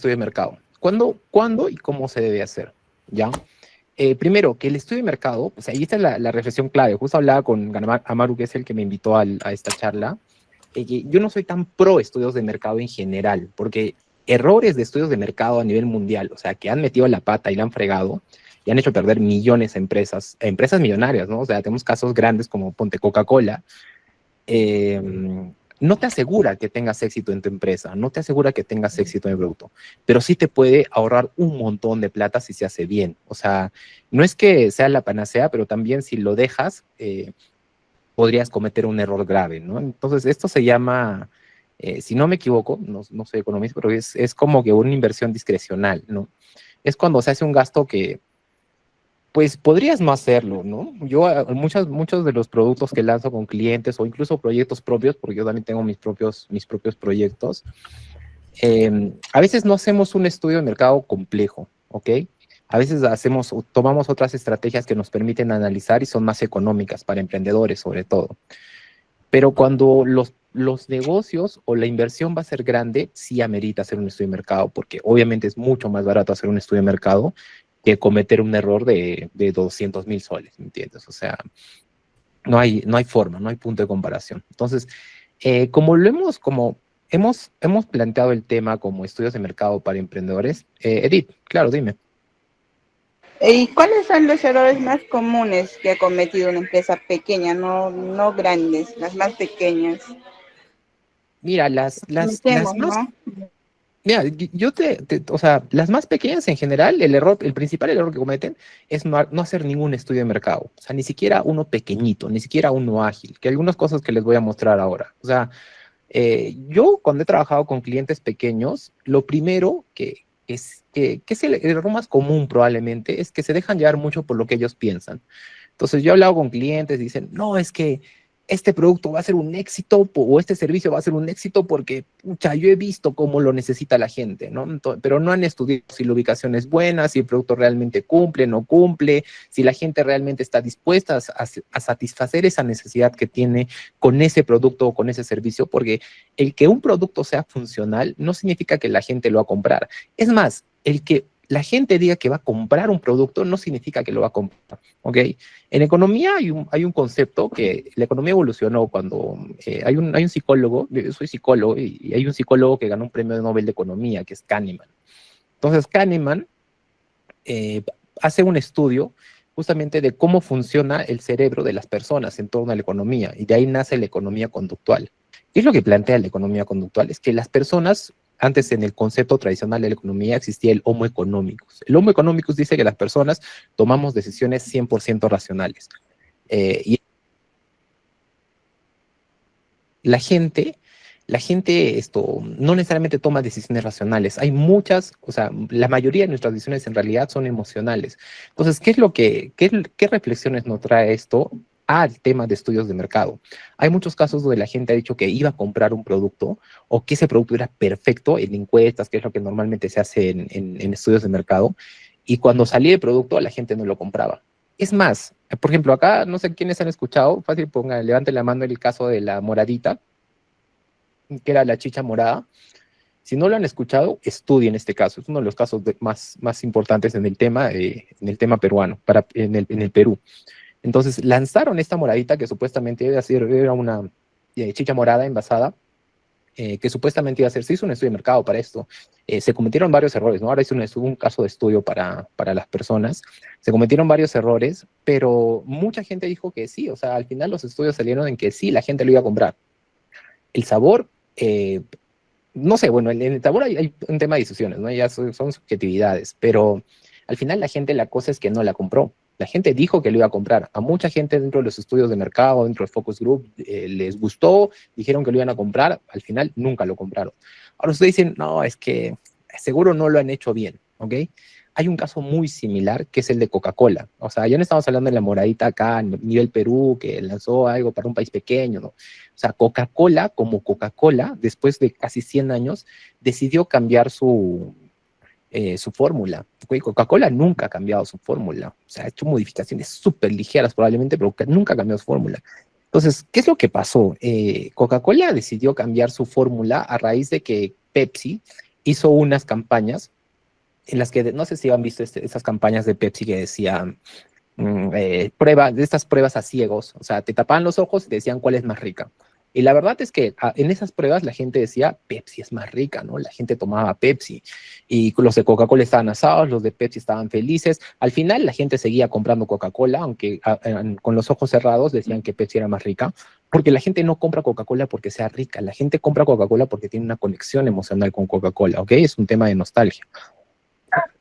estudio de mercado? ¿Cuándo y cómo se debe hacer? ¿Ya? Primero, que el estudio de mercado, pues ahí está la reflexión clave. Justo hablaba con Amaru, que es el que me invitó a esta charla, que yo no soy tan pro estudios de mercado en general, porque errores de estudios de mercado a nivel mundial, o sea, que han metido la pata y la han fregado, y han hecho perder millones a empresas millonarias, ¿no? O sea, tenemos casos grandes como ponte Coca-Cola, no te asegura que tengas éxito en tu empresa, no te asegura que tengas éxito en el producto, pero sí te puede ahorrar un montón de plata si se hace bien. O sea, no es que sea la panacea, pero también si lo dejas, podrías cometer un error grave, ¿no? Entonces, esto se llama, si no me equivoco, no soy economista, pero es como que una inversión discrecional, ¿no? Es cuando se hace un gasto que pues podrías no hacerlo, ¿no? Yo muchos de los productos que lanzo con clientes o incluso proyectos propios, porque yo también tengo mis propios proyectos, a veces no hacemos un estudio de mercado complejo, ¿ok? A veces tomamos otras estrategias que nos permiten analizar y son más económicas para emprendedores sobre todo. Pero cuando los negocios o la inversión va a ser grande, sí amerita hacer un estudio de mercado, porque obviamente es mucho más barato hacer un estudio de mercado que cometer un error de 200,000 soles, ¿me entiendes? O sea, no hay forma, no hay punto de comparación. Entonces, como hemos planteado el tema como estudios de mercado para emprendedores, Edith, claro, dime. ¿Y cuáles son los errores más comunes que ha cometido una empresa pequeña, no grandes, las más pequeñas? Mira, las Cometemos, más. ¿no? Mira, o sea, las más pequeñas en general, el principal error que cometen es no hacer ningún estudio de mercado. O sea, ni siquiera uno pequeñito, ni siquiera uno ágil, que algunas cosas que les voy a mostrar ahora. O sea, yo cuando he trabajado con clientes pequeños, lo primero que es el error más común probablemente es que se dejan llevar mucho por lo que ellos piensan. Entonces yo he hablado con clientes y dicen, no, es que este producto va a ser un éxito o este servicio va a ser un éxito porque, pucha, yo he visto cómo lo necesita la gente, ¿no? Pero no han estudiado si la ubicación es buena, si el producto realmente cumple, no cumple, si la gente realmente está dispuesta a satisfacer esa necesidad que tiene con ese producto o con ese servicio, porque el que un producto sea funcional no significa que la gente lo va a comprar. Es más, el que la gente diga que va a comprar un producto no significa que lo va a comprar, ¿ok? En economía hay un concepto que la economía evolucionó cuando hay un psicólogo, yo soy psicólogo, y hay un psicólogo que ganó un premio de Nobel de Economía, que es Kahneman. Entonces, Kahneman eh, hace un estudio justamente de cómo funciona el cerebro de las personas en torno a la economía, y de ahí nace la economía conductual. ¿Qué es lo que plantea la economía conductual? Es que las personas, antes en el concepto tradicional de la economía existía el Homo economicus. El Homo economicus dice que las personas tomamos decisiones 100% racionales. Y la gente, esto no necesariamente toma decisiones racionales. Hay muchas, o sea, la mayoría de nuestras decisiones en realidad son emocionales. Entonces, ¿qué reflexiones nos trae esto al tema de estudios de mercado? Hay muchos casos donde la gente ha dicho que iba a comprar un producto o que ese producto era perfecto en encuestas, que es lo que normalmente se hace en estudios de mercado, y cuando salía el producto la gente no lo compraba. Es más, por ejemplo, acá no sé quiénes han escuchado, fácil, levante la mano el caso de la moradita, que era la chicha morada. Si no lo han escuchado, estudien este caso. Es uno de los casos más importantes en el tema peruano, en el Perú. Entonces, lanzaron esta moradita que supuestamente era una chicha morada envasada, que supuestamente iba a ser, se hizo un estudio de mercado para esto. Se cometieron varios errores, ¿no? Ahora hubo un caso de estudio para las personas. Se cometieron varios errores, pero mucha gente dijo que sí. O sea, al final los estudios salieron en que sí, la gente lo iba a comprar. El sabor, no sé, bueno, en el sabor hay un tema de discusiones, ¿no? Ya son subjetividades, pero al final la cosa es que no la compró. La gente dijo que lo iba a comprar. A mucha gente dentro de los estudios de mercado, dentro del focus group, les gustó, dijeron que lo iban a comprar, al final nunca lo compraron. Ahora ustedes dicen, no, es que seguro no lo han hecho bien, ¿ok? Hay un caso muy similar que es el de Coca-Cola. O sea, ya no estamos hablando de la moradita acá a nivel Perú, que lanzó algo para un país pequeño, ¿no? O sea, Coca-Cola, como Coca-Cola, después de casi 100 años, decidió cambiar su fórmula. Coca-Cola nunca ha cambiado su fórmula. O sea, ha hecho modificaciones súper ligeras probablemente, pero nunca ha cambiado su fórmula. Entonces, ¿qué es lo que pasó? Coca-Cola decidió cambiar su fórmula a raíz de que Pepsi hizo unas campañas en las que, no sé si han visto esas campañas de Pepsi que decían, de estas pruebas a ciegos, o sea, te tapaban los ojos y te decían cuál es más rica. Y la verdad es que en esas pruebas la gente decía, Pepsi es más rica, ¿no? La gente tomaba Pepsi y los de Coca-Cola estaban asados, los de Pepsi estaban felices. Al final la gente seguía comprando Coca-Cola, aunque con los ojos cerrados decían que Pepsi era más rica, porque la gente no compra Coca-Cola porque sea rica, la gente compra Coca-Cola porque tiene una conexión emocional con Coca-Cola, ¿ok? Es un tema de nostalgia.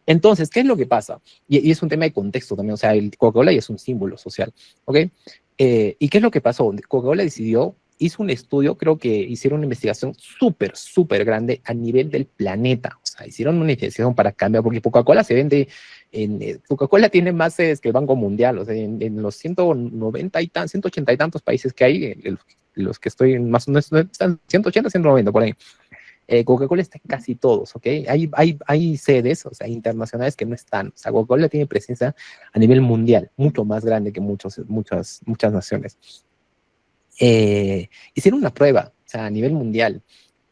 Entonces, ¿qué es lo que pasa? Y es un tema de contexto también, o sea, el Coca-Cola ya es un símbolo social, ¿ok? ¿Y qué es lo que pasó? Coca-Cola decidió, hizo un estudio, creo que hicieron una investigación súper, súper grande a nivel del planeta, o sea, hicieron una investigación para cambiar, porque Coca-Cola se vende, Coca-Cola tiene más sedes que el Banco Mundial, o sea, en los 190 y 180 y tantos países que hay, los que estoy más o menos, están 180, 190 por ahí. Coca-Cola está en casi todos, ¿ok? Hay sedes, o sea, internacionales que no están. O sea, Coca-Cola tiene presencia a nivel mundial, mucho más grande que muchas naciones. Hicieron una prueba, o sea, a nivel mundial,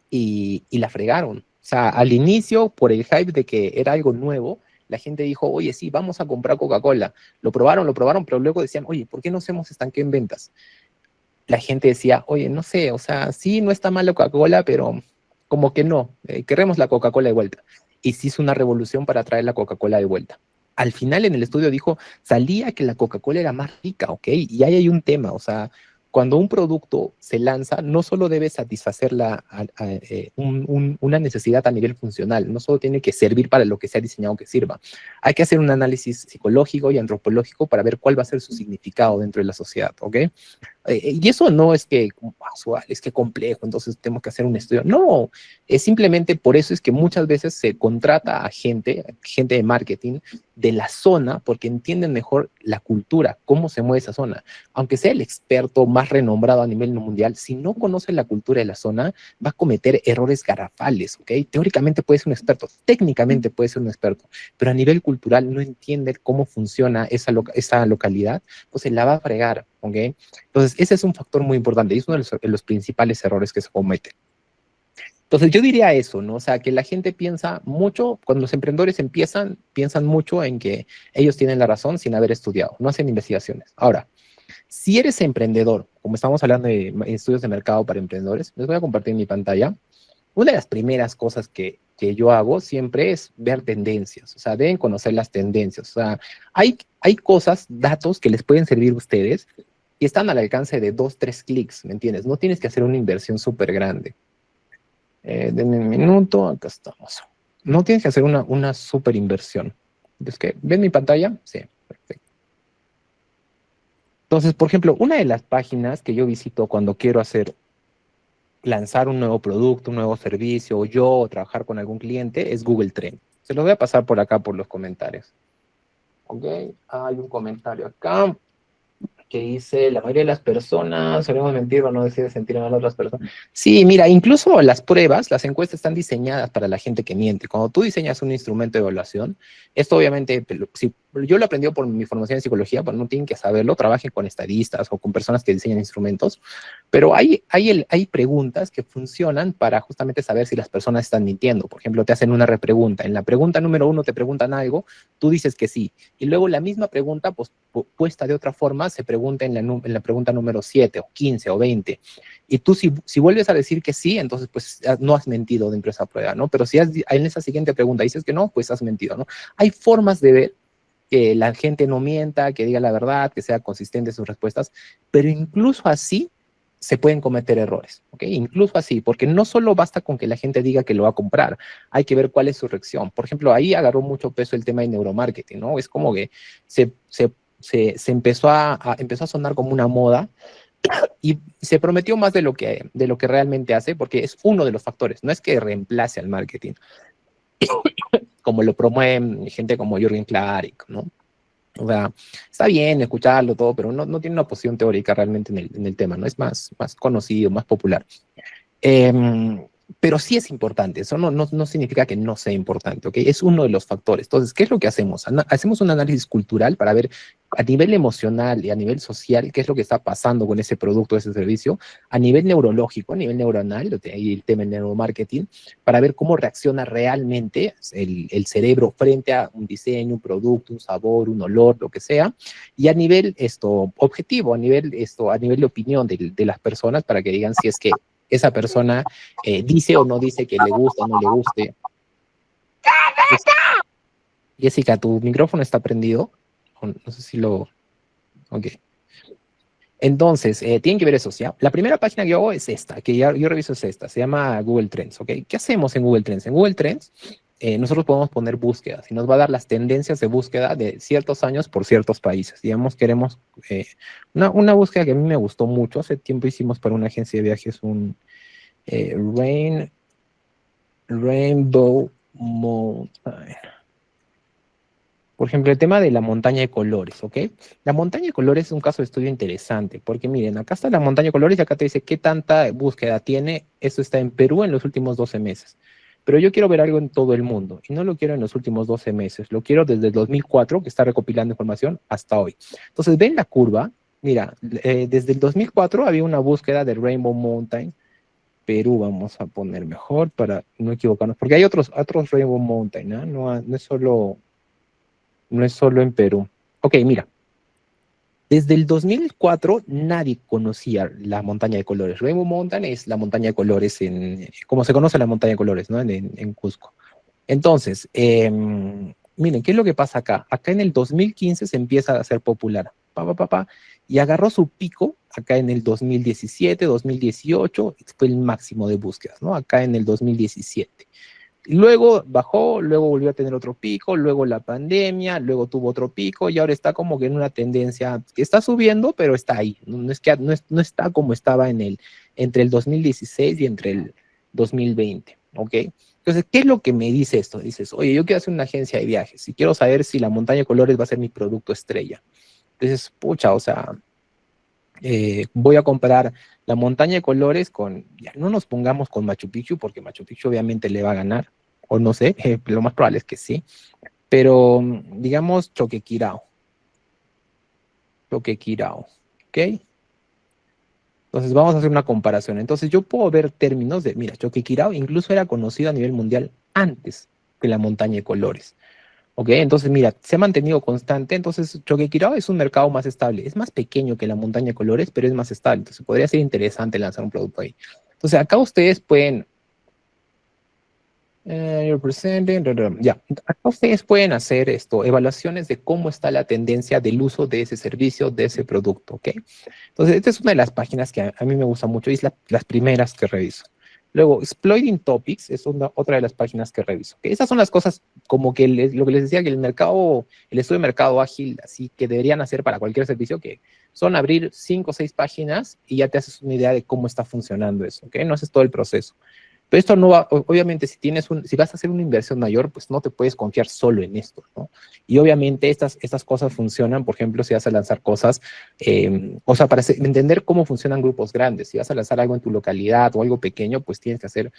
y la fregaron. O sea, al inicio, por el hype de que era algo nuevo, la gente dijo, oye, sí, vamos a comprar Coca-Cola. Lo probaron, pero luego decían, oye, ¿por qué no hacemos estanque en ventas? La gente decía, oye, no sé, o sea, sí, no está mal la Coca-Cola, pero como que no, queremos la Coca-Cola de vuelta. Y se hizo una revolución para traer la Coca-Cola de vuelta. Al final en el estudio dijo, salía que la Coca-Cola era más rica, ¿ok? Y ahí hay un tema, o sea, cuando un producto se lanza, no solo debe satisfacer una necesidad a nivel funcional, no solo tiene que servir para lo que se ha diseñado que sirva. Hay que hacer un análisis psicológico y antropológico para ver cuál va a ser su significado dentro de la sociedad, ¿ok? Y eso no es que es que complejo, entonces tenemos que hacer un estudio. No, es simplemente por eso es que muchas veces se contrata a gente de marketing de la zona, porque entienden mejor la cultura, cómo se mueve esa zona. Aunque sea el experto más renombrado a nivel mundial, si no conoce la cultura de la zona, va a cometer errores garrafales, ¿ok? Teóricamente puede ser un experto, técnicamente puede ser un experto, pero a nivel cultural no entiende cómo funciona esa localidad, pues se la va a fregar, ¿ok? Entonces, ese es un factor muy importante y es uno de los principales errores que se cometen. Entonces, yo diría eso, ¿no? O sea, que la gente piensa mucho, cuando los emprendedores piensan mucho en que ellos tienen la razón sin haber estudiado, no hacen investigaciones. Ahora, si eres emprendedor, como estamos hablando de estudios de mercado para emprendedores, les voy a compartir mi pantalla. Una de las primeras cosas que yo hago siempre es ver tendencias, o sea, deben conocer las tendencias, o sea, hay cosas, datos que les pueden servir a ustedes y están al alcance de 2, 3 clics, ¿me entiendes? No tienes que hacer una inversión súper grande. Denme un minuto, acá estamos. No tienes que hacer una súper inversión. ¿Es que ven mi pantalla? Sí, perfecto. Entonces, por ejemplo, una de las páginas que yo visito cuando quiero lanzar un nuevo producto, un nuevo servicio, o yo trabajar con algún cliente, es Google Trend. Se los voy a pasar por acá por los comentarios. Ok, hay un comentario acá que dice, la mayoría de las personas solemos mentir para no decir sentir mal a otras personas. Sí, mira, incluso las pruebas, las encuestas están diseñadas para la gente que miente. Cuando tú diseñas un instrumento de evaluación, esto obviamente, si, yo lo aprendí por mi formación en psicología, pero no tienen que saberlo, trabajen con estadistas o con personas que diseñan instrumentos, pero hay preguntas que funcionan para justamente saber si las personas están mintiendo. Por ejemplo, te hacen una repregunta. En la pregunta número 1 te preguntan algo, tú dices que sí, y luego la misma pregunta, pues, puesta de otra forma, se pregunta en la pregunta número 7 o 15 o 20. Y tú si vuelves a decir que sí, entonces pues no has mentido dentro de esa prueba, ¿no? Pero si en esa siguiente pregunta dices que no, pues has mentido, ¿no? Hay formas de ver que la gente no mienta, que diga la verdad, que sea consistente en sus respuestas, pero incluso así se pueden cometer errores, ¿ok? Incluso así, porque no solo basta con que la gente diga que lo va a comprar, hay que ver cuál es su reacción. Por ejemplo, ahí agarró mucho peso el tema de neuromarketing, ¿no? Es como que se empezó a sonar como una moda y se prometió más de lo que realmente hace, porque es uno de los factores, no es que reemplace al marketing, como lo promueven gente como Jürgen Klarik, ¿no? O sea, está bien escucharlo todo, pero no tiene una posición teórica realmente en el tema, ¿no? Es más conocido, más popular. pero sí es importante, eso no significa que no sea importante, ¿ok? Es uno de los factores. Entonces, ¿qué es lo que hacemos? Hacemos un análisis cultural para ver a nivel emocional y a nivel social qué es lo que está pasando con ese producto, ese servicio, a nivel neurológico, a nivel neuronal, y el tema del neuromarketing, para ver cómo reacciona realmente el cerebro frente a un diseño, un producto, un sabor, un olor, lo que sea, y a nivel objetivo, a nivel de opinión de las personas para que digan si es que esa persona dice o no dice que le gusta o no le guste. Jessica, ¿tu micrófono está prendido? No sé si lo... Ok. Entonces, tienen que ver eso, ¿ya? La primera página que yo hago es esta, que yo reviso es esta, se llama Google Trends, ¿ok? ¿Qué hacemos en Google Trends? En Google Trends, nosotros podemos poner búsquedas y nos va a dar las tendencias de búsqueda de ciertos años por ciertos países. Digamos, queremos una búsqueda que a mí me gustó mucho. Hace tiempo hicimos para una agencia de viajes un Rainbow Mountain. Por ejemplo, el tema de la montaña de colores, ¿ok? La montaña de colores es un caso de estudio interesante, porque miren, acá está la montaña de colores y acá te dice qué tanta búsqueda tiene. Esto está en Perú en los últimos 12 meses. Pero yo quiero ver algo en todo el mundo y no lo quiero en los últimos 12 meses, lo quiero desde el 2004, que está recopilando información, hasta hoy. Entonces, ven la curva, mira, desde el 2004 había una búsqueda de Rainbow Mountain, Perú vamos a poner mejor para no equivocarnos, porque hay otros Rainbow Mountain, ¿no? No es solo en Perú. Ok, mira, desde el 2004 nadie conocía la montaña de colores. Rainbow Mountain es la montaña de colores como se conoce la montaña de colores, ¿no? En Cusco. Entonces, miren, ¿qué es lo que pasa acá? Acá en el 2015 se empieza a hacer popular, y agarró su pico acá en el 2017, 2018, fue el máximo de búsquedas, ¿no? Acá en el 2017. Luego bajó, luego volvió a tener otro pico, luego la pandemia, luego tuvo otro pico y ahora está como que en una tendencia que está subiendo, pero está ahí. No está como estaba entre el 2016 y entre el 2020, ¿ok? Entonces, ¿qué es lo que me dice esto? Dices, oye, yo quiero hacer una agencia de viajes y quiero saber si la montaña de colores va a ser mi producto estrella. Entonces, pucha, o sea, voy a comparar la montaña de colores ya no nos pongamos con Machu Picchu, porque Machu Picchu obviamente le va a ganar, o no sé, lo más probable es que sí, pero digamos Choquequirao, ¿ok? Entonces vamos a hacer una comparación. Entonces yo puedo ver términos mira, Choquequirao incluso era conocido a nivel mundial antes que la montaña de colores. ¿Ok? Entonces, mira, se ha mantenido constante. Entonces, Choquequirao es un mercado más estable. Es más pequeño que la montaña de colores, pero es más estable. Entonces, podría ser interesante lanzar un producto ahí. Entonces, acá ustedes pueden. You're presenting, ya, acá ustedes pueden hacer evaluaciones de cómo está la tendencia del uso de ese servicio, de ese producto, ¿ok? Entonces, esta es una de las páginas que a mí me gusta mucho y es las primeras que reviso. Luego, Exploiting Topics es otra de las páginas que reviso. ¿Ok? Esas son las cosas como que lo que les decía, que el estudio de mercado ágil, así que deberían hacer para cualquier servicio, que son abrir 5 o 6 páginas y ya te haces una idea de cómo está funcionando eso, ¿ok? No haces todo el proceso. Pero esto no va, obviamente, si vas a hacer una inversión mayor, pues no te puedes confiar solo en esto, ¿no? Y obviamente estas cosas funcionan, por ejemplo, si vas a lanzar cosas, o sea, para entender cómo funcionan grupos grandes, si vas a lanzar algo en tu localidad o algo pequeño, pues tienes que hacer,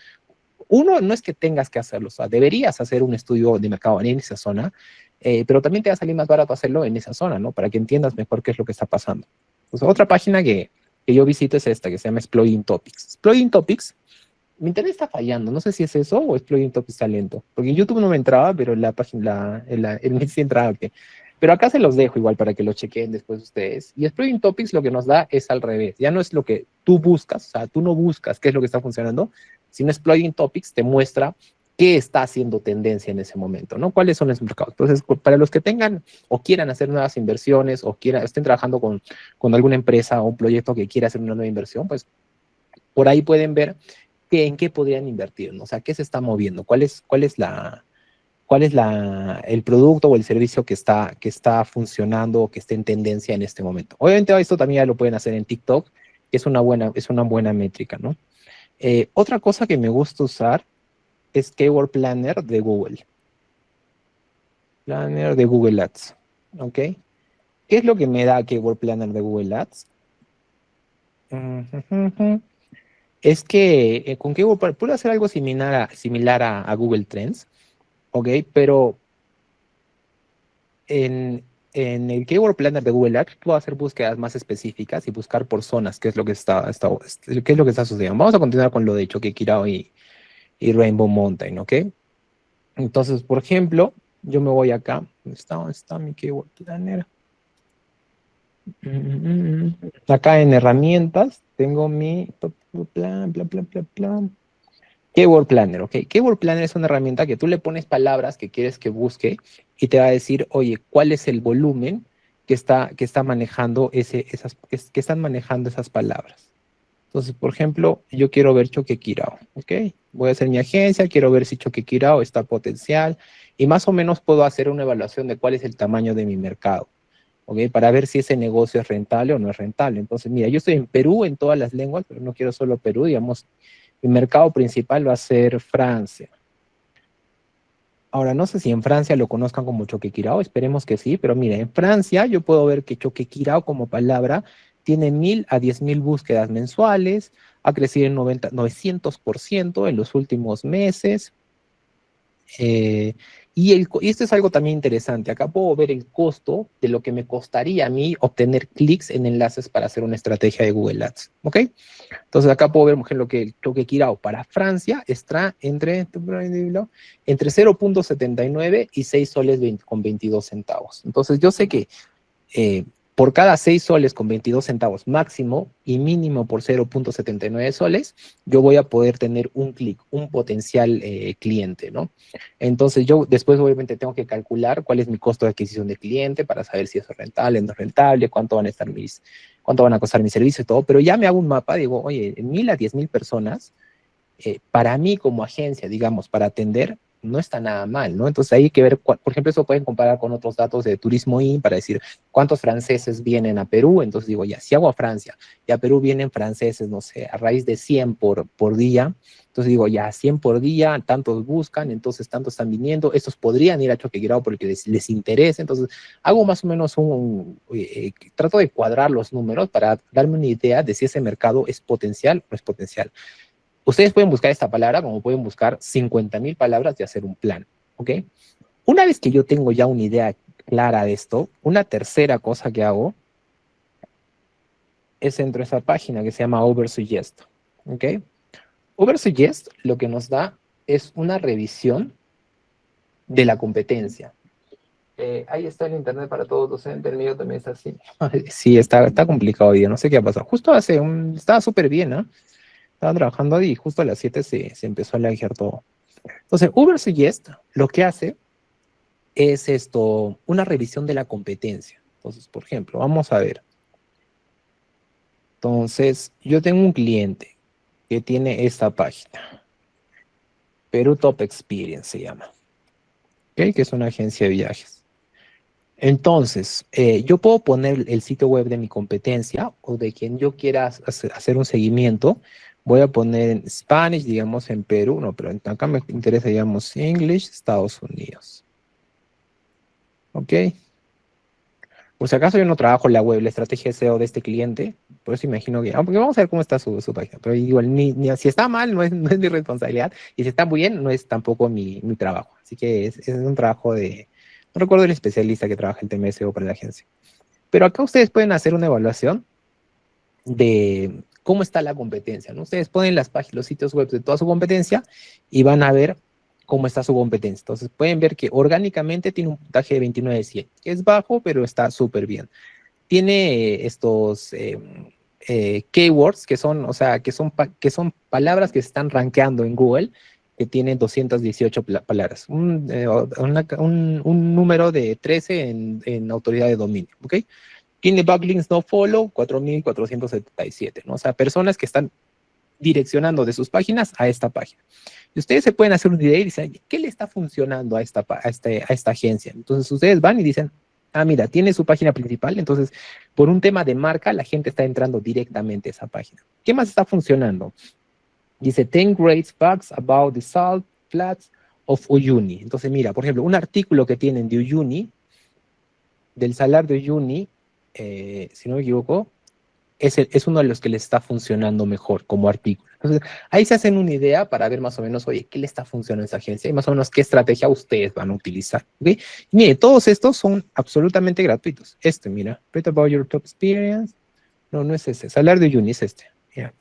uno, no es que tengas que hacerlo, o sea, deberías hacer un estudio de mercado en esa zona, pero también te va a salir más barato hacerlo en esa zona, ¿no? Para que entiendas mejor qué es lo que está pasando. Pues otra página que yo visito es esta, que se llama Exploiting Topics. Exploiting Topics, mi internet está fallando, no sé si es eso o es Plugin Top está lento, porque en YouTube no me entraba, pero la página, el Meet sí entraba, ok. Pero acá se los dejo igual para que lo chequen después ustedes. Y Plugin Topics lo que nos da es al revés, ya no es lo que tú buscas, o sea, tú no buscas qué es lo que está funcionando, sino Plugin Topics te muestra qué está haciendo tendencia en ese momento, ¿no? ¿Cuáles son los mercados? Entonces, para los que tengan o quieran hacer nuevas inversiones o estén trabajando con alguna empresa o un proyecto que quiera hacer una nueva inversión, pues por ahí pueden ver en qué podrían invertir, ¿no? O sea, qué se está moviendo, el producto o el servicio que está funcionando o que esté en tendencia en este momento. Obviamente esto también ya lo pueden hacer en TikTok, que es una buena métrica, ¿no? Otra cosa que me gusta usar es Keyword Planner de Google. Planner de Google Ads, ¿ok? ¿Qué es lo que me da Keyword Planner de Google Ads? Es que con Keyword puedo hacer algo similar a Google Trends, ¿ok? Pero en el Keyword Planner de Google Ads puedo hacer búsquedas más específicas y buscar por zonas, qué es lo que qué es lo que está sucediendo. Vamos a continuar con lo de Choquequirao y Rainbow Mountain, ¿ok? Entonces, por ejemplo, yo me voy acá. ¿Dónde está mi Keyword Planner? Acá en herramientas tengo mi plan, plan, plan, plan, plan. Keyword Planner, ¿ok? Keyword Planner es una herramienta que tú le pones palabras que quieres que busque y te va a decir, oye, ¿cuál es el volumen que está manejando que están manejando esas palabras? Entonces, por ejemplo, yo quiero ver Choquequirao, ¿ok? Voy a hacer mi agencia, quiero ver si Choquequirao está potencial y más o menos puedo hacer una evaluación de cuál es el tamaño de mi mercado, ¿ok? Para ver si ese negocio es rentable o no es rentable. Entonces, mira, yo estoy en Perú en todas las lenguas, pero no quiero solo Perú, digamos, mi mercado principal va a ser Francia. Ahora, no sé si en Francia lo conozcan como Choquequirao, esperemos que sí, pero mira, en Francia yo puedo ver que Choquequirao como palabra tiene 1.000 a 10.000 búsquedas mensuales, ha crecido en 900% en los últimos meses. Eh, y esto es algo también interesante. Acá puedo ver el costo de lo que me costaría a mí obtener clics en enlaces para hacer una estrategia de Google Ads. ¿Ok? Entonces acá puedo ver, por ejemplo, que el Choquequirao para Francia está entre 0,79 y 6 soles con 22 centavos. Entonces yo sé que eh, por cada 6 soles con 22 centavos máximo y mínimo por 0,79 soles, yo voy a poder tener un clic, un potencial cliente, ¿no? Entonces yo después obviamente tengo que calcular cuál es mi costo de adquisición de cliente para saber si eso es rentable, no es rentable, cuánto van a costar mis servicios y todo, pero ya me hago un mapa, digo, oye, 1.000 a 10.000 personas para mí como agencia, digamos, para atender, no está nada mal, ¿no? Entonces hay que ver, por ejemplo, eso pueden comparar con otros datos de Turismo In para decir cuántos franceses vienen a Perú. Entonces digo, ya, si hago a Francia y a Perú vienen franceses, no sé, a raíz de 100 por día, entonces digo, ya, 100 por día, tantos buscan, entonces tantos están viniendo, estos podrían ir a Choquequirao porque les interesa. Entonces hago más o menos trato de cuadrar los números para darme una idea de si ese mercado es potencial o no es potencial. Ustedes pueden buscar esta palabra como pueden buscar 50.000 palabras y hacer un plan, ¿ok? Una vez que yo tengo ya una idea clara de esto, una tercera cosa que hago es entro a esa página que se llama Oversuggest, ¿ok? Oversuggest lo que nos da es una revisión de la competencia. Ahí está el internet para todos docentes, el mío también está así. Sí, está complicado hoy día, no sé qué ha pasado. Justo estaba súper bien, ¿no? Estaba trabajando ahí y justo a las 7 se empezó a laguear todo. Entonces, Ubersuggest lo que hace es una revisión de la competencia. Entonces, por ejemplo, vamos a ver. Entonces, yo tengo un cliente que tiene esta página, Perú Top Experience se llama, ¿ok? Que es una agencia de viajes. Entonces, yo puedo poner el sitio web de mi competencia o de quien yo quiera hacer un seguimiento. Voy a poner en Spanish, digamos en Perú, no, pero acá me interesa, digamos, English, Estados Unidos. ¿Ok? Por si acaso yo no trabajo en la web, la estrategia de SEO de este cliente, por eso imagino que, porque vamos a ver cómo está su página, pero igual, si está mal, no es mi responsabilidad, y si está muy bien, no es tampoco mi trabajo. Así que es un trabajo no recuerdo el especialista que trabaja el tema de SEO para la agencia. Pero acá ustedes pueden hacer una evaluación de cómo está la competencia, ¿no? Ustedes ponen las páginas, los sitios web de toda su competencia y van a ver cómo está su competencia. Entonces pueden ver que orgánicamente tiene un puntaje de 29 de 100, que es bajo, pero está súper bien. Tiene estos keywords que son, o sea, que son palabras que se están rankeando en Google, que tienen 218 palabras, un número de 13 en autoridad de dominio, ¿ok? Tiene backlinks no follow, 4.477, ¿no? O sea, personas que están direccionando de sus páginas a esta página. Y ustedes se pueden hacer una idea y dicen, ¿qué le está funcionando a esta agencia? Entonces ustedes van y dicen, ah, mira, tiene su página principal, entonces por un tema de marca la gente está entrando directamente a esa página. ¿Qué más está funcionando? Dice, 10 great facts about the salt flats of Uyuni. Entonces mira, por ejemplo, un artículo que tienen de Uyuni, del salar de Uyuni, si no me equivoco, es uno de los que les está funcionando mejor como artículo. Entonces, ahí se hacen una idea para ver más o menos, oye, ¿qué le está funcionando a esa agencia? Y más o menos qué estrategia ustedes van a utilizar. ¿Okay? Y mire, todos estos son absolutamente gratuitos. Mira, Read about your top experience. No, no es ese. Salario de Uyuni es este. Mira.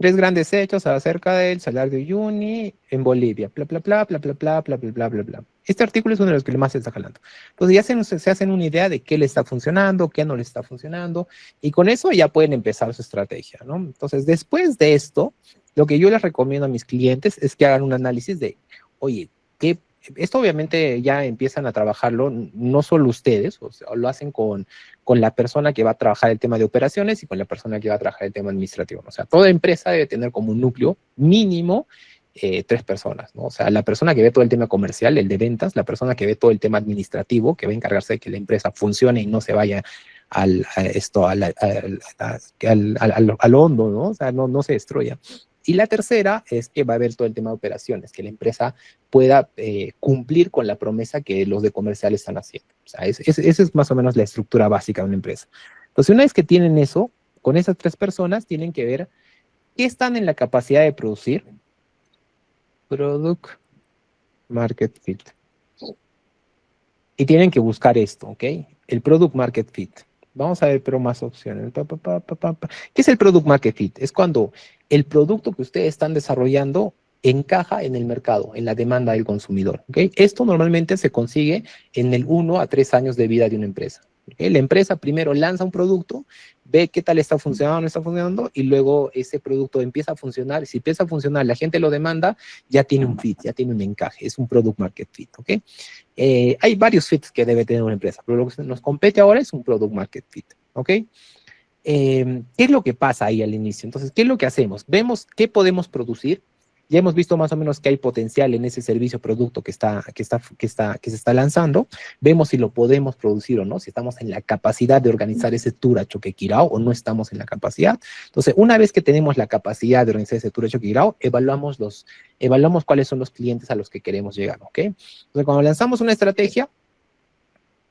3 grandes hechos acerca del Salario de Uyuni en Bolivia. Bla, bla, bla, bla, bla, bla, bla, bla, bla, bla, bla. Este artículo es uno de los que más se está jalando. Entonces ya se hacen una idea de qué le está funcionando, qué no le está funcionando, y con eso ya pueden empezar su estrategia, ¿no? Entonces, después de esto, lo que yo les recomiendo a mis clientes es que hagan un análisis de, oye, ¿qué? Esto obviamente ya empiezan a trabajarlo, no solo ustedes, o sea, lo hacen con la persona que va a trabajar el tema de operaciones y con la persona que va a trabajar el tema administrativo, ¿no? O sea, toda empresa debe tener como un núcleo mínimo 3 personas, ¿no? O sea, la persona que ve todo el tema comercial, el de ventas, la persona que ve todo el tema administrativo, que va a encargarse de que la empresa funcione y no se vaya al hondo, ¿no? O sea, no se destruya. Y la tercera es que va a haber todo el tema de operaciones, que la empresa pueda cumplir con la promesa que los de comercial están haciendo. O sea, esa es más o menos la estructura básica de una empresa. Entonces, una vez que tienen eso, con esas 3 personas tienen que ver qué están en la capacidad de producir. Product Market Fit. Y tienen que buscar esto, ¿ok? El Product Market Fit. Vamos a ver, pero más opciones. ¿Qué es el Product Market Fit? Es cuando el producto que ustedes están desarrollando encaja en el mercado, en la demanda del consumidor, ¿ok? Esto normalmente se consigue en el 1 a 3 años de vida de una empresa. ¿Okay? La empresa primero lanza un producto, ve qué tal está funcionando, no está funcionando, y luego ese producto empieza a funcionar. Si empieza a funcionar, la gente lo demanda, ya tiene un fit, ya tiene un encaje, es un Product Market Fit, ¿ok? Hay varios fits que debe tener una empresa, pero lo que nos compete ahora es un Product Market Fit, ¿ok? ¿Qué es lo que pasa ahí al inicio? Entonces, ¿qué es lo que hacemos? Vemos qué podemos producir. Ya hemos visto más o menos que hay potencial en ese servicio o producto que se está lanzando. Vemos si lo podemos producir o no, si estamos en la capacidad de organizar ese tour a Choquequirao o no estamos en la capacidad. Entonces, una vez que tenemos la capacidad de organizar ese tour a Choquequirao, evaluamos cuáles son los clientes a los que queremos llegar, ¿ok? Entonces, cuando lanzamos una estrategia,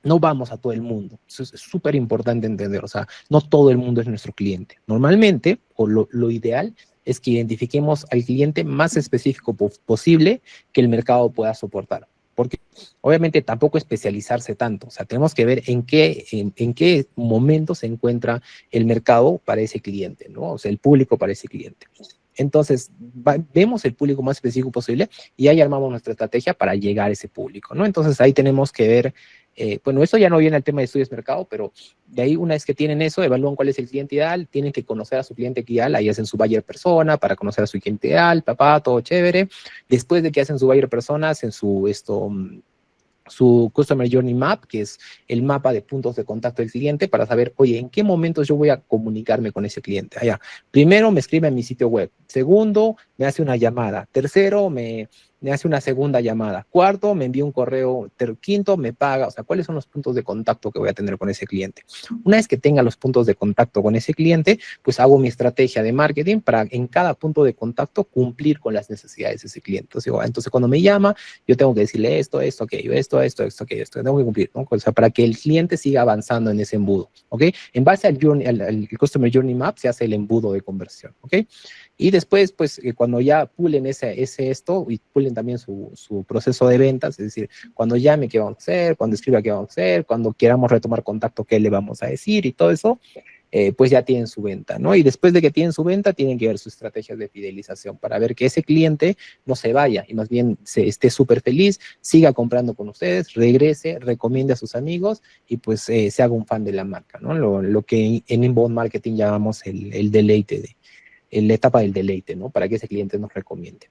no vamos a todo el mundo. Eso es súper importante entender. O sea, no todo el mundo es nuestro cliente. Normalmente, o lo ideal, es que identifiquemos al cliente más específico posible que el mercado pueda soportar. Porque obviamente tampoco especializarse tanto. O sea, tenemos que ver en qué momento se encuentra el mercado para ese cliente, ¿no? O sea, el público para ese cliente. Entonces, vemos el público más específico posible y ahí armamos nuestra estrategia para llegar a ese público, ¿no? Entonces, ahí tenemos que ver bueno, eso ya no viene al tema de estudios de mercado, pero de ahí una vez que tienen eso, evalúan cuál es el cliente ideal, tienen que conocer a su cliente ideal, ahí hacen su buyer persona para conocer a su cliente ideal, papá, todo chévere. Después de que hacen su buyer persona, hacen su Customer Journey Map, que es el mapa de puntos de contacto del cliente para saber, oye, ¿en qué momentos yo voy a comunicarme con ese cliente? Allá. Primero, me escribe en mi sitio web. Segundo, me hace una llamada. Tercero, me hace una segunda llamada. Cuarto, me envía un correo. Quinto, me paga. O sea, ¿cuáles son los puntos de contacto que voy a tener con ese cliente? Una vez que tenga los puntos de contacto con ese cliente, pues hago mi estrategia de marketing para en cada punto de contacto cumplir con las necesidades de ese cliente. Entonces cuando me llama, yo tengo que decirle esto, aquello, aquello, tengo que cumplir, ¿no? O sea, para que el cliente siga avanzando en ese embudo, ¿ok? En base al Customer Journey Map se hace el embudo de conversión, ¿ok? Y después, pues, cuando ya pulen esto y pulen también su proceso de ventas, es decir, cuando llame, ¿qué vamos a hacer? Cuando escriba, ¿qué vamos a hacer? Cuando queramos retomar contacto, ¿qué le vamos a decir? Y todo eso, pues ya tienen su venta, ¿no? Y después de que tienen su venta, tienen que ver sus estrategias de fidelización para ver que ese cliente no se vaya y más bien esté súper feliz, siga comprando con ustedes, regrese, recomiende a sus amigos y pues se haga un fan de la marca, ¿no? Lo que en inbound marketing llamamos el deleite, la etapa del deleite, ¿no? Para que ese cliente nos recomiende.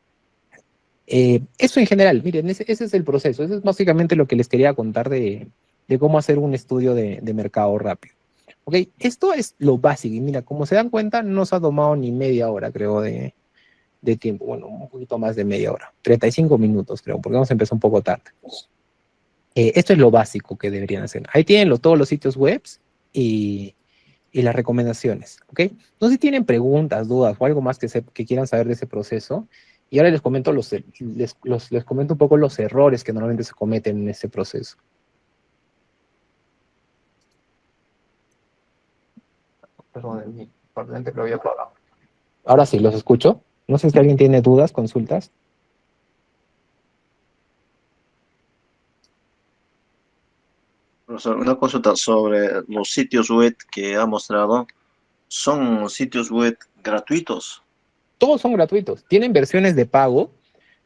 Eso en general, miren, ese es el proceso, eso es básicamente lo que les quería contar de cómo hacer un estudio de mercado rápido. Ok, esto es lo básico. Y mira, como se dan cuenta, no se ha tomado ni media hora, creo, de tiempo. Bueno, un poquito más de media hora. 35 minutos, creo, porque vamos a empezar un poco tarde. Esto es lo básico que deberían hacer. Ahí tienen todos los sitios web y las recomendaciones, ¿ok? No sé si tienen preguntas, dudas o algo más que quieran saber de ese proceso. Y ahora les comento, les comento un poco los errores que normalmente se cometen en este proceso. Perdón, mi parlante lo había apagado. Ahora sí, los escucho. No sé si alguien tiene dudas, consultas. Profesor, una consulta sobre los sitios web que ha mostrado. ¿Son sitios web gratuitos? Todos son gratuitos. Tienen versiones de pago,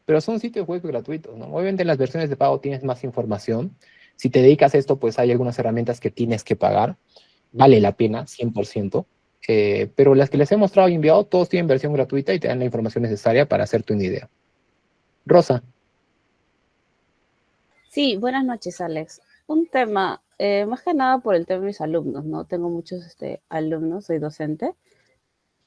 pero son sitios web gratuitos, ¿no? Obviamente en las versiones de pago tienes más información. Si te dedicas a esto, pues hay algunas herramientas que tienes que pagar. Vale la pena, 100%. Pero las que les he mostrado y enviado, todos tienen versión gratuita y te dan la información necesaria para hacerte una idea. Rosa. Sí, buenas noches, Alex. Un tema, más que nada por el tema de mis alumnos, ¿no? Tengo muchos alumnos, soy docente.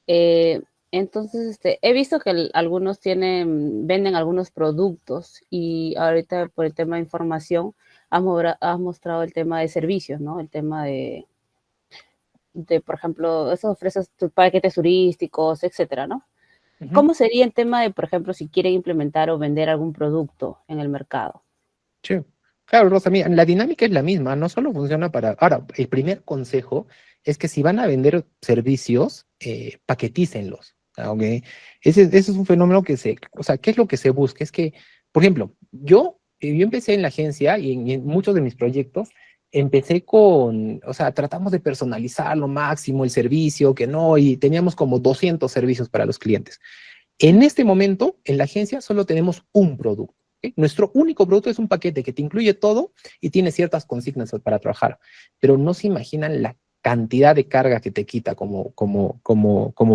Entonces, he visto que algunos venden algunos productos y ahorita por el tema de información has mostrado el tema de servicios, ¿no? El tema por ejemplo, eso ofreces tus paquetes turísticos, etcétera, ¿no? ¿Cómo sería el tema de, por ejemplo, si quieren implementar o vender algún producto en el mercado? Sí. Claro, Rosa, mira, la dinámica es la misma, no solo funciona para... Ahora, el primer consejo es que si van a vender servicios, paquetícenlos, ¿ok? Ese es un fenómeno o sea, ¿qué es lo que se busca? Es que, por ejemplo, yo empecé en la agencia y en muchos de mis proyectos empecé o sea, tratamos de personalizar al máximo el servicio, que no, y teníamos como 200 servicios para los clientes. En este momento, en la agencia solo tenemos un producto. ¿Okay? Nuestro único producto es un paquete que te incluye todo y tiene ciertas consignas para trabajar, pero no se imaginan la cantidad de carga que te quita como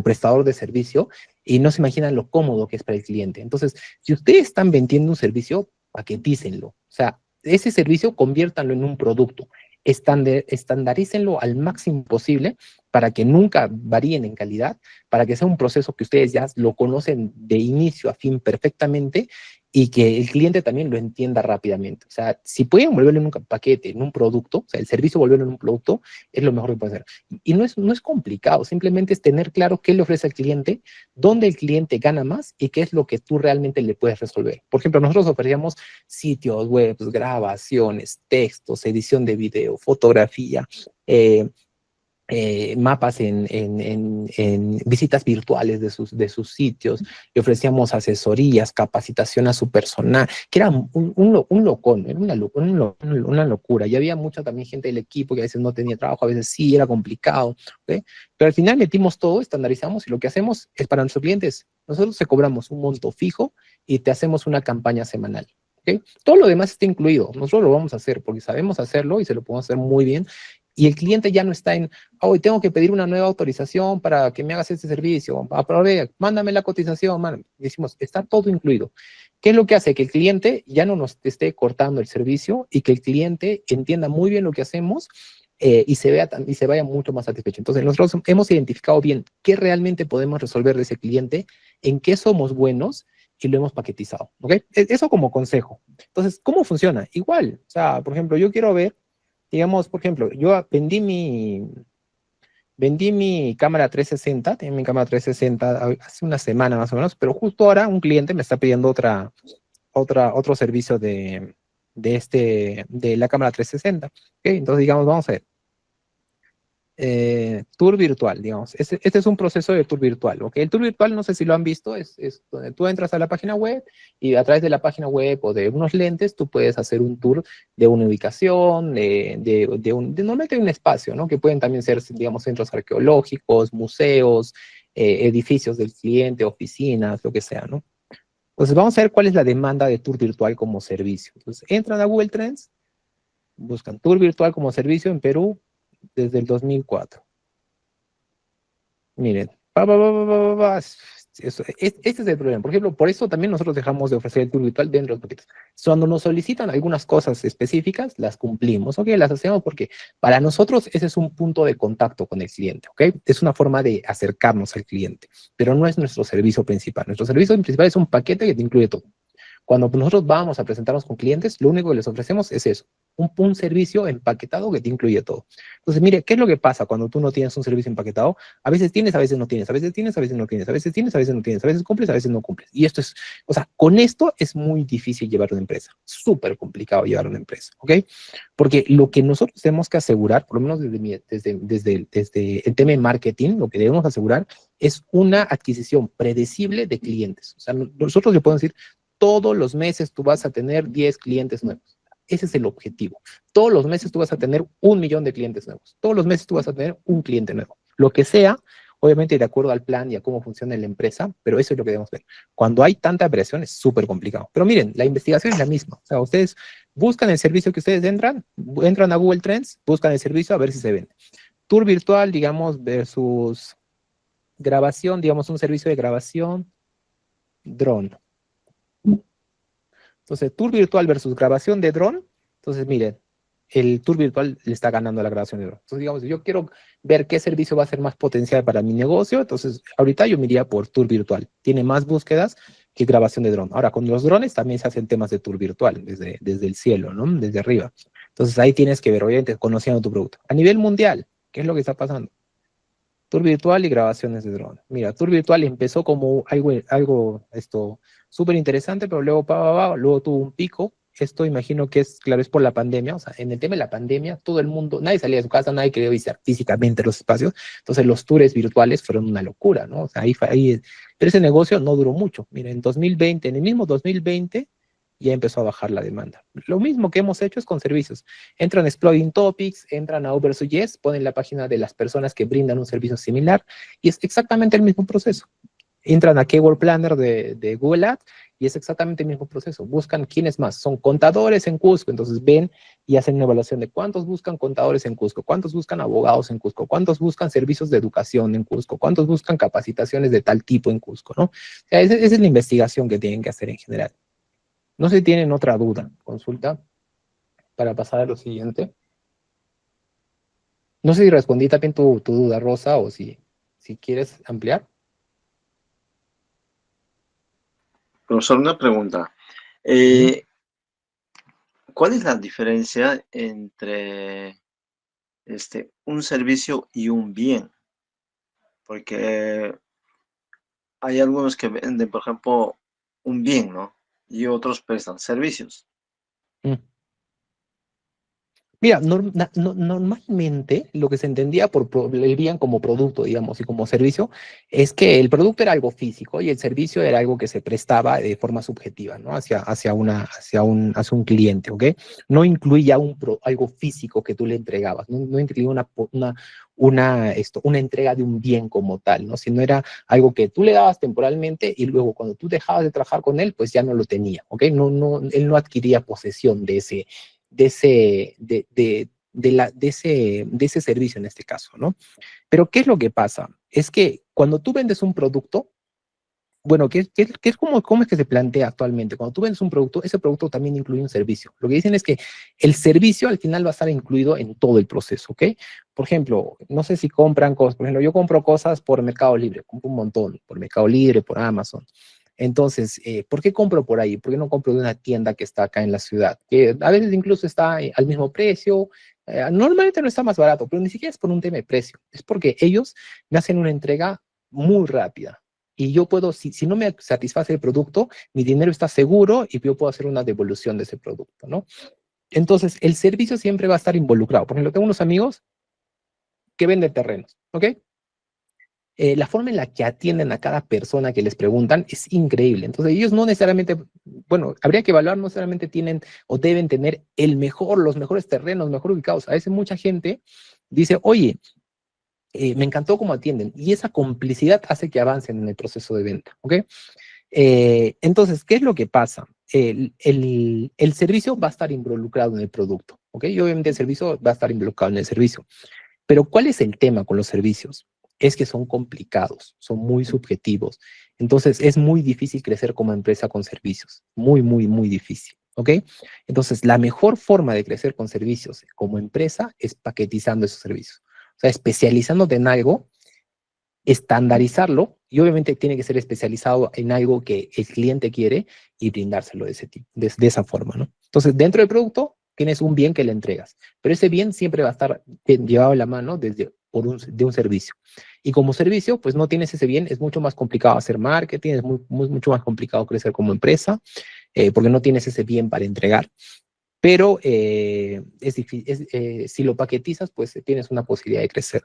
prestador de servicio y no se imaginan lo cómodo que es para el cliente. Entonces, si ustedes están vendiendo un servicio, paquetícenlo. O sea, ese servicio conviértanlo en un producto. Estandarícenlo al máximo posible para que nunca varíen en calidad, para que sea un proceso que ustedes ya lo conocen de inicio a fin perfectamente y que el cliente también lo entienda rápidamente. O sea, si pueden volverlo en un paquete, en un producto, o sea, el servicio volverlo en un producto, es lo mejor que pueden hacer. Y no es complicado, simplemente es tener claro qué le ofrece al cliente, dónde el cliente gana más y qué es lo que tú realmente le puedes resolver. Por ejemplo, nosotros ofrecíamos sitios web, grabaciones, textos, edición de video, fotografía, mapas en visitas virtuales de sus sitios, le ofrecíamos asesorías, capacitación a su personal, que era un locón, era una locura, y había mucha también gente del equipo que a veces no tenía trabajo, a veces sí, era complicado, ¿okay? Pero al final metimos todo, estandarizamos, y lo que hacemos es para nuestros clientes, nosotros te cobramos un monto fijo y te hacemos una campaña semanal. ¿Okay? Todo lo demás está incluido, nosotros lo vamos a hacer porque sabemos hacerlo y se lo podemos hacer muy bien, y el cliente ya no está hoy tengo que pedir una nueva autorización para que me hagas este servicio, aprove, mándame la cotización, decimos, está todo incluido. ¿Qué es lo que hace? Que el cliente ya no nos esté cortando el servicio y que el cliente entienda muy bien lo que hacemos y se vaya mucho más satisfecho. Entonces, nosotros hemos identificado bien qué realmente podemos resolver de ese cliente, en qué somos buenos y lo hemos paquetizado, ¿ok? Eso como consejo. Entonces, ¿cómo funciona? Igual, o sea, por ejemplo, yo quiero ver, digamos, por ejemplo, yo vendí mi cámara 360, tenía mi cámara 360 hace una semana más o menos, pero justo ahora un cliente me está pidiendo otro servicio de la cámara 360. ¿Ok? Entonces, digamos, vamos a ver. Tour virtual, digamos. Este es un proceso de tour virtual, ¿ok? El tour virtual, no sé si lo han visto, es donde tú entras a la página web y a través de la página web o de unos lentes, tú puedes hacer un tour de una ubicación, normalmente de un espacio, ¿no? Que pueden también ser, digamos, centros arqueológicos, museos, edificios del cliente, oficinas, lo que sea, ¿no? Entonces, vamos a ver cuál es la demanda de tour virtual como servicio. Entonces, entran a Google Trends, buscan tour virtual como servicio en Perú, desde el 2004. Miren, este es el problema. Por ejemplo, por eso también nosotros dejamos de ofrecer el tour virtual dentro de los paquetes. Cuando nos solicitan algunas cosas específicas, las cumplimos, ¿ok? Las hacemos porque para nosotros ese es un punto de contacto con el cliente, ¿ok? Es una forma de acercarnos al cliente, pero no es nuestro servicio principal. Nuestro servicio principal es un paquete que te incluye todo. Cuando nosotros vamos a presentarnos con clientes, lo único que les ofrecemos es eso. un servicio empaquetado que te incluye todo. Entonces, mire, ¿qué es lo que pasa cuando tú no tienes un servicio empaquetado? A veces tienes, a veces no tienes, a veces tienes, a veces no tienes, a veces tienes, a veces no tienes, a veces cumples, a veces no cumples. Y esto es, o sea, con esto es muy difícil llevar una empresa, súper complicado llevar una empresa, ¿ok? Porque lo que nosotros tenemos que asegurar, por lo menos desde el tema de marketing, lo que debemos asegurar es una adquisición predecible de clientes. O sea, nosotros le podemos decir, todos los meses tú vas a tener 10 clientes nuevos. Ese es el objetivo. Todos los meses tú vas a tener 1 millón de clientes nuevos. Todos los meses tú vas a tener un cliente nuevo. Lo que sea, obviamente de acuerdo al plan y a cómo funciona la empresa, pero eso es lo que debemos ver. Cuando hay tanta presión es súper complicado. Pero miren, la investigación es la misma. O sea, ustedes buscan el servicio que ustedes entran a Google Trends, buscan el servicio a ver si se vende. Tour virtual, digamos, versus grabación, digamos, un servicio de grabación, drone. Entonces, tour virtual versus grabación de dron. Entonces, miren, el tour virtual le está ganando a la grabación de dron. Entonces, digamos, yo quiero ver qué servicio va a ser más potencial para mi negocio. Entonces, ahorita yo me iría por tour virtual. Tiene más búsquedas que grabación de dron. Ahora, con los drones también se hacen temas de tour virtual, desde el cielo, ¿no? Desde arriba. Entonces, ahí tienes que ver, obviamente, conociendo tu producto. A nivel mundial, ¿qué es lo que está pasando? Tour virtual y grabaciones de dron. Mira, tour virtual empezó como algo súper interesante, pero luego, luego tuvo un pico. Esto imagino que es, claro, es por la pandemia. O sea, en el tema de la pandemia, todo el mundo, nadie salía de su casa, nadie quería visitar físicamente los espacios. Entonces, los tours virtuales fueron una locura, ¿no? O sea, pero ese negocio no duró mucho. Mira, en el mismo 2020, ya empezó a bajar la demanda. Lo mismo que hemos hecho es con servicios. Entran a Exploding Topics, entran a Uber.Suggest, ponen la página de las personas que brindan un servicio similar y es exactamente el mismo proceso. Entran a Keyword Planner de Google Ads y es exactamente el mismo proceso. Buscan quiénes más. Son contadores en Cusco, entonces ven y hacen una evaluación de cuántos buscan contadores en Cusco, cuántos buscan abogados en Cusco, cuántos buscan servicios de educación en Cusco, cuántos buscan capacitaciones de tal tipo en Cusco, ¿no? O sea, esa es la investigación que tienen que hacer en general. No sé si tienen otra duda, consulta, para pasar a lo siguiente. No sé si respondí también tu duda, Rosa, o si quieres ampliar. Profesor, una pregunta. ¿Cuál es la diferencia entre un servicio y un bien? Porque hay algunos que venden, por ejemplo, un bien, ¿no? Y otros prestan servicios. Mm. Mira, normalmente lo que se entendía por el bien como producto, digamos, y como servicio, es que el producto era algo físico y el servicio era algo que se prestaba de forma subjetiva, ¿no? Hacia un cliente, ¿ok? No incluía algo físico que tú le entregabas, no incluía una entrega de un bien como tal, ¿no? Sino era algo que tú le dabas temporalmente y luego cuando tú dejabas de trabajar con él, pues ya no lo tenía, ¿ok? Él no adquiría posesión de ese servicio en este caso, ¿no? Pero ¿qué es lo que pasa? Es que cuando tú vendes un producto, bueno, ¿qué es cómo es que se plantea actualmente? Cuando tú vendes un producto, ese producto también incluye un servicio. Lo que dicen es que el servicio al final va a estar incluido en todo el proceso, ¿ok? Por ejemplo, no sé si compran cosas, por ejemplo, yo compro cosas por Mercado Libre, compro un montón, por Mercado Libre, por Amazon. Entonces, ¿por qué compro por ahí? ¿Por qué no compro de una tienda que está acá en la ciudad? Que a veces incluso está al mismo precio, normalmente no está más barato, pero ni siquiera es por un tema de precio, es porque ellos me hacen una entrega muy rápida. Y yo puedo, si no me satisface el producto, mi dinero está seguro y yo puedo hacer una devolución de ese producto, ¿no? Entonces, el servicio siempre va a estar involucrado. Por ejemplo, tengo unos amigos que venden terrenos, ¿ok? La forma en la que atienden a cada persona que les preguntan es increíble. Entonces, ellos no necesariamente, bueno, habría que evaluar, no necesariamente tienen o deben tener los mejores terrenos, mejor ubicados. A veces mucha gente dice, oye, me encantó cómo atienden. Y esa complicidad hace que avancen en el proceso de venta, ¿ok? Entonces, ¿qué es lo que pasa? El servicio va a estar involucrado en el producto, ¿ok? Y obviamente el servicio va a estar involucrado en el servicio. Pero ¿cuál es el tema con los servicios? Es que son complicados, son muy subjetivos. Entonces, es muy difícil crecer como empresa con servicios. Muy, muy, muy difícil, ¿ok? Entonces, la mejor forma de crecer con servicios como empresa es paquetizando esos servicios. O sea, especializándote en algo, estandarizarlo, y obviamente tiene que ser especializado en algo que el cliente quiere y brindárselo de ese tipo, de esa forma, ¿no? Entonces, dentro del producto, tienes un bien que le entregas, pero ese bien siempre va a estar llevado a la mano de un servicio. Y como servicio, pues no tienes ese bien, es mucho más complicado hacer marketing, es mucho más complicado crecer como empresa, porque no tienes ese bien para entregar. Pero es difícil, si lo paquetizas, pues tienes una posibilidad de crecer.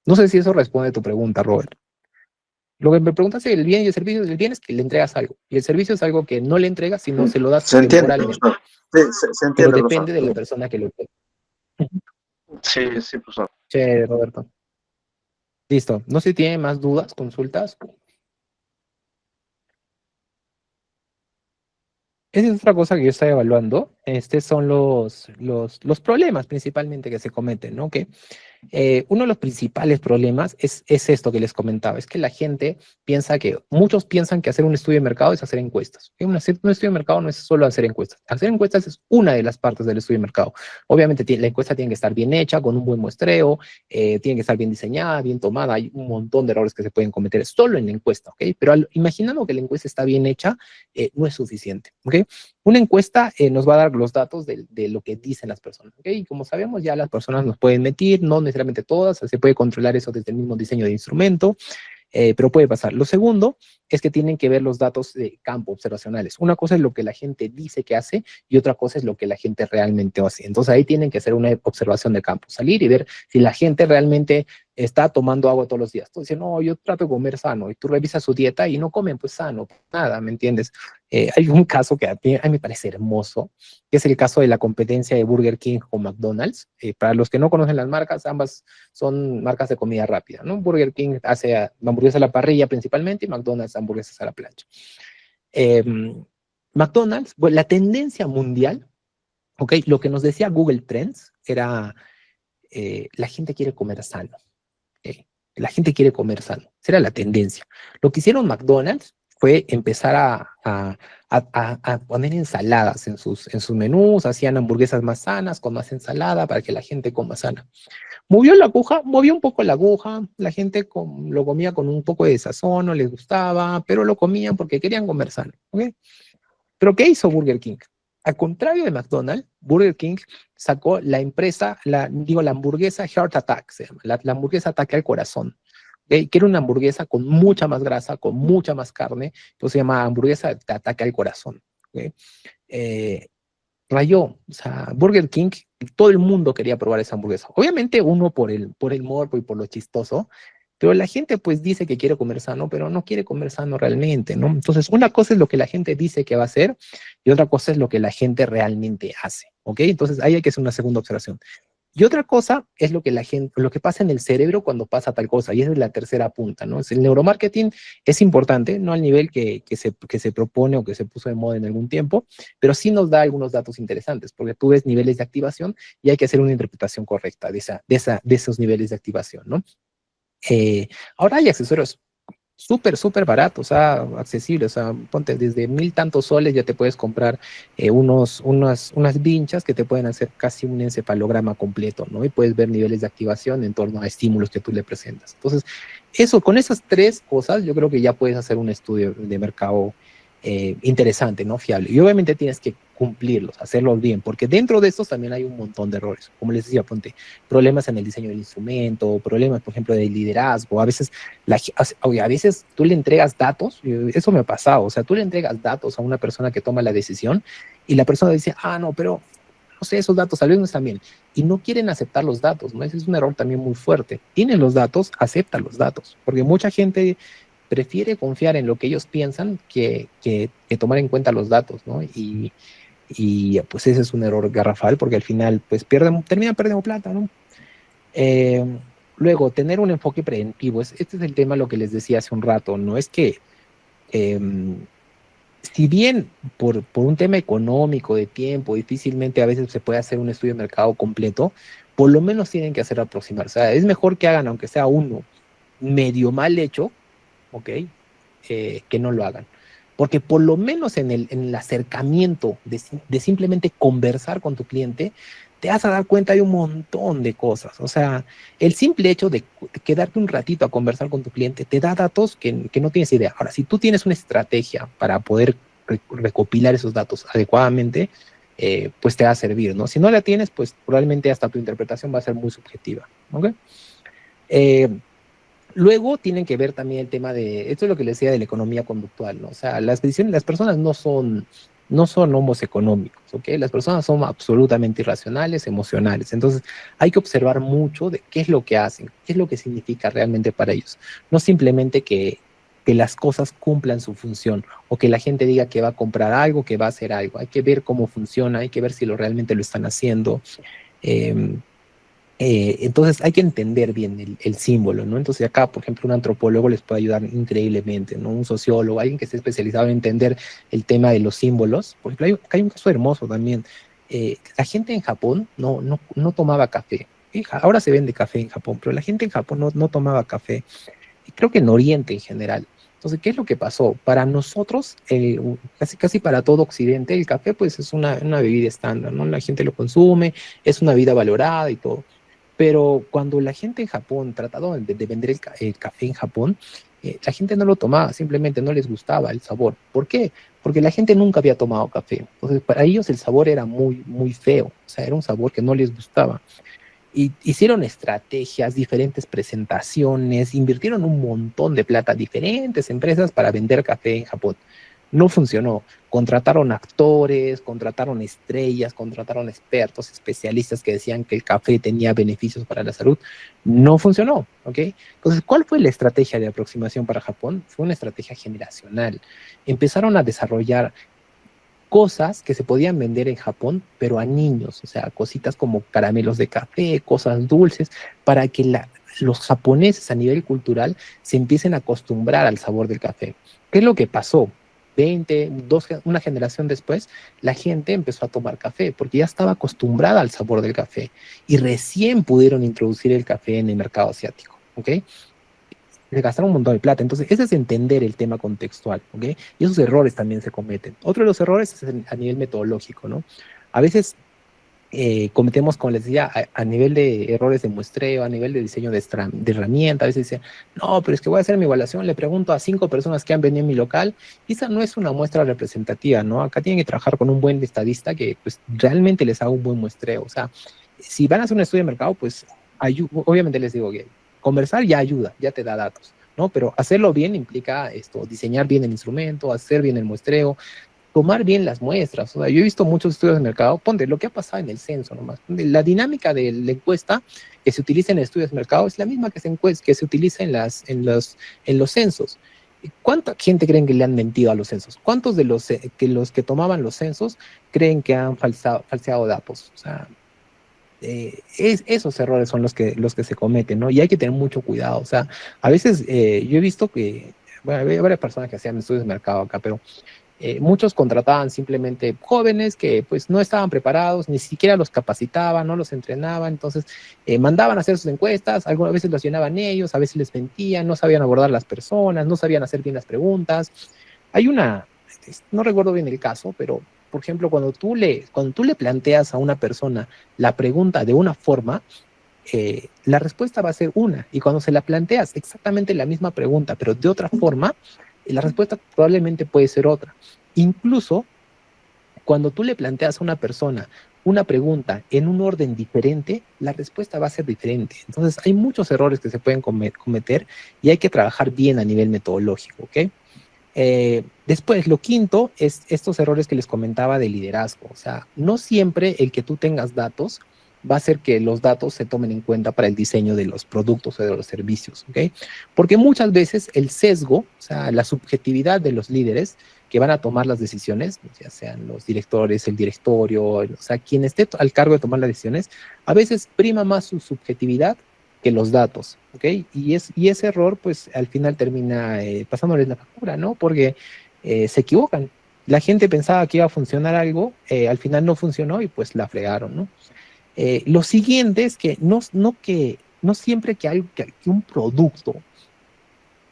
No sé si eso responde a tu pregunta, Robert. Lo que me preguntas es el bien y el servicio. El bien es que le entregas algo, y el servicio es algo que no le entregas, sino se lo das Se entiende, temporalmente. profesor. Sí, se Pero entiende, profesor. depende de la persona que lo entrega. Sí, sí, profesor. Che, Roberto. Listo. No sé si tiene más dudas, consultas. Esa es otra cosa que yo estoy evaluando. Estos son los problemas principalmente que se cometen, ¿no? Que uno de los principales problemas es esto que les comentaba, es que la gente muchos piensan que hacer un estudio de mercado es hacer encuestas. Un estudio de mercado no es solo hacer encuestas. Hacer encuestas es una de las partes del estudio de mercado. Obviamente la encuesta tiene que estar bien hecha, con un buen muestreo, tiene que estar bien diseñada, bien tomada. Hay un montón de errores que se pueden cometer solo en la encuesta, ¿ok? Pero imaginando que la encuesta está bien hecha, no es suficiente, ¿ok? Una encuesta nos va a dar los datos de lo que dicen las personas, ¿ok? Y como sabemos, ya las personas nos pueden mentir, no necesariamente todas, se puede controlar eso desde el mismo diseño de instrumento, pero puede pasar. Lo segundo es que tienen que ver los datos de campo observacionales. Una cosa es lo que la gente dice que hace y otra cosa es lo que la gente realmente hace. Entonces ahí tienen que hacer una observación de campo, salir y ver si la gente realmente está tomando agua todos los días. Tú dices, no, yo trato de comer sano, y tú revisas su dieta y no comen pues sano, nada, ¿me entiendes? Hay un caso que a mí me parece hermoso, que es el caso de la competencia de Burger King con McDonald's. Para los que no conocen las marcas, ambas son marcas de comida rápida, ¿no? Burger King hace hamburguesas a la parrilla principalmente y McDonald's hamburguesas a la plancha. McDonald's, bueno, la tendencia mundial, ¿ok? Lo que nos decía Google Trends era la gente quiere comer sano. ¿Ok? La gente quiere comer sano. Esa era la tendencia. Lo que hicieron McDonald's fue empezar a poner ensaladas en sus menús, hacían hamburguesas más sanas, con más ensalada, para que la gente coma sana. Movió un poco la aguja, la gente lo comía con un poco de sazón, no les gustaba, pero lo comían porque querían comer sano, ¿ok? Pero ¿qué hizo Burger King? Al contrario de McDonald's, Burger King sacó la hamburguesa Heart Attack, se llama, la hamburguesa ataque al corazón, ¿okay? Que era una hamburguesa con mucha más grasa, con mucha más carne, entonces se llama hamburguesa de ataque al corazón, ¿okay? Rayó, o sea, Burger King, todo el mundo quería probar esa hamburguesa. Obviamente uno por el morbo y por lo chistoso, pero la gente pues dice que quiere comer sano, pero no quiere comer sano realmente, ¿no? Entonces, una cosa es lo que la gente dice que va a hacer y otra cosa es lo que la gente realmente hace, ¿ok? Entonces, ahí hay que hacer una segunda observación. Y otra cosa es lo que pasa en el cerebro cuando pasa tal cosa, y esa es la tercera punta, ¿no? El neuromarketing es importante, no al nivel que se propone o que se puso de moda en algún tiempo, pero sí nos da algunos datos interesantes, porque tú ves niveles de activación y hay que hacer una interpretación correcta de esos niveles de activación, ¿no? Ahora hay accesorios súper baratos, o sea, accesibles, o sea, ponte desde 1.000 tantos soles ya te puedes comprar unas vinchas que te pueden hacer casi un encefalograma completo, ¿no? Y puedes ver niveles de activación en torno a estímulos que tú le presentas. Entonces, con esas tres cosas, yo creo que ya puedes hacer un estudio de mercado interesante, ¿no? Fiable. Y obviamente tienes que cumplirlos, hacerlos bien, porque dentro de estos también hay un montón de errores. Como les decía, ponte problemas en el diseño del instrumento, problemas, por ejemplo, del liderazgo. A veces tú le entregas datos, eso me ha pasado, o sea, tú le entregas datos a una persona que toma la decisión y la persona dice, no, pero no sé, esos datos tal vez no están bien. Y no quieren aceptar los datos, ¿no? Ese es un error también muy fuerte. Tienes los datos, acepta los datos, porque mucha gente prefiere confiar en lo que ellos piensan que tomar en cuenta los datos, ¿no? Y pues ese es un error garrafal, porque al final pues termina perdiendo plata, ¿no? Luego, tener un enfoque preventivo, este es el tema, lo que les decía hace un rato, ¿no? Es que si bien por un tema económico, de tiempo, difícilmente a veces se puede hacer un estudio de mercado completo, por lo menos tienen que hacer aproximarse. O sea, es mejor que hagan, aunque sea uno medio mal hecho, ¿ok? Que no lo hagan. Porque por lo menos en el acercamiento de simplemente conversar con tu cliente, te vas a dar cuenta de un montón de cosas. O sea, el simple hecho de quedarte un ratito a conversar con tu cliente te da datos que no tienes idea. Ahora, si tú tienes una estrategia para poder recopilar esos datos adecuadamente, pues te va a servir, ¿no? Si no la tienes, pues probablemente hasta tu interpretación va a ser muy subjetiva, ¿ok? Eh, Luego tienen que ver también el tema de, esto es lo que les decía de la economía conductual, ¿no? O sea, las personas no son homos económicos, ¿ok? Las personas son absolutamente irracionales, emocionales. Entonces, hay que observar mucho de qué es lo que hacen, qué es lo que significa realmente para ellos. No simplemente que las cosas cumplan su función o que la gente diga que va a comprar algo, que va a hacer algo. Hay que ver cómo funciona, hay que ver si realmente lo están haciendo. Eh, entonces hay que entender bien el símbolo, ¿no? Entonces acá, por ejemplo, un antropólogo les puede ayudar increíblemente, ¿no? Un sociólogo, alguien que esté especializado en entender el tema de los símbolos. Por ejemplo, acá hay un caso hermoso también. La gente en Japón no tomaba café. Ahora se vende café en Japón, pero la gente en Japón no tomaba café. Y creo que en Oriente en general. Entonces, ¿qué es lo que pasó? Para nosotros, casi para todo Occidente, el café pues es una bebida estándar, ¿no? La gente lo consume, es una vida valorada y todo. Pero cuando la gente en Japón trataron de vender el café en Japón, la gente no lo tomaba, simplemente no les gustaba el sabor. ¿Por qué? Porque la gente nunca había tomado café. Entonces, para ellos el sabor era muy feo, o sea, era un sabor que no les gustaba. Y hicieron estrategias, diferentes presentaciones, invirtieron un montón de plata, diferentes empresas para vender café en Japón. No funcionó. Contrataron actores, contrataron estrellas, contrataron expertos, especialistas que decían que el café tenía beneficios para la salud. No funcionó, ¿ok? Entonces, ¿cuál fue la estrategia de aproximación para Japón? Fue una estrategia generacional. Empezaron a desarrollar cosas que se podían vender en Japón, pero a niños, o sea, cositas como caramelos de café, cosas dulces, para que los japoneses a nivel cultural se empiecen a acostumbrar al sabor del café. ¿Qué es lo que pasó? Una generación después, la gente empezó a tomar café porque ya estaba acostumbrada al sabor del café y recién pudieron introducir el café en el mercado asiático, ¿ok? Se gastaron un montón de plata. Entonces, ese es entender el tema contextual, ¿ok? Y esos errores también se cometen. Otro de los errores es a nivel metodológico, ¿no? A veces cometemos, como les decía, a nivel de errores de muestreo, a nivel de diseño de herramienta, a veces dicen, no, pero es que voy a hacer mi evaluación, le pregunto a 5 personas que han venido a mi local, y esa no es una muestra representativa, ¿no? Acá tienen que trabajar con un buen estadista que pues realmente les haga un buen muestreo. O sea, si van a hacer un estudio de mercado, pues obviamente les digo que conversar ya ayuda, ya te da datos, ¿no? Pero hacerlo bien implica esto, diseñar bien el instrumento, hacer bien el muestreo, tomar bien las muestras. O sea, yo he visto muchos estudios de mercado, ponte lo que ha pasado en el censo nomás. La dinámica de la encuesta que se utiliza en estudios de mercado es la misma que se utiliza en los censos. ¿Cuánta gente creen que le han mentido a los censos? ¿Cuántos de los que tomaban los censos creen que han falseado datos? O sea, esos errores son los que se cometen, ¿no? Y hay que tener mucho cuidado. O sea, a veces yo he visto que, bueno, hay varias personas que hacían estudios de mercado acá, pero muchos contrataban simplemente jóvenes que pues no estaban preparados, ni siquiera los capacitaban, no los entrenaban, entonces mandaban a hacer sus encuestas, algunas veces las llenaban ellos, a veces les mentían, no sabían abordar las personas, no sabían hacer bien las preguntas. Hay no recuerdo bien el caso, pero por ejemplo, cuando tú le planteas a una persona la pregunta de una forma, la respuesta va a ser una, y cuando se la planteas exactamente la misma pregunta, pero de otra forma, la respuesta probablemente puede ser otra. Incluso cuando tú le planteas a una persona una pregunta en un orden diferente, la respuesta va a ser diferente. Entonces, hay muchos errores que se pueden cometer y hay que trabajar bien a nivel metodológico, ¿ok? Después, lo quinto es estos errores que les comentaba de liderazgo. O sea, no siempre el que tú tengas datos va a hacer que los datos se tomen en cuenta para el diseño de los productos o de los servicios, ¿ok? Porque muchas veces el sesgo, o sea, la subjetividad de los líderes que van a tomar las decisiones, ya sean los directores, el directorio, o sea, quien esté al cargo de tomar las decisiones, a veces prima más su subjetividad que los datos, ¿ok? Y ese error, pues, al final termina pasándoles la factura, ¿no? Porque se equivocan. La gente pensaba que iba a funcionar algo, al final no funcionó y pues la fregaron, ¿no? Lo siguiente es que no siempre que un producto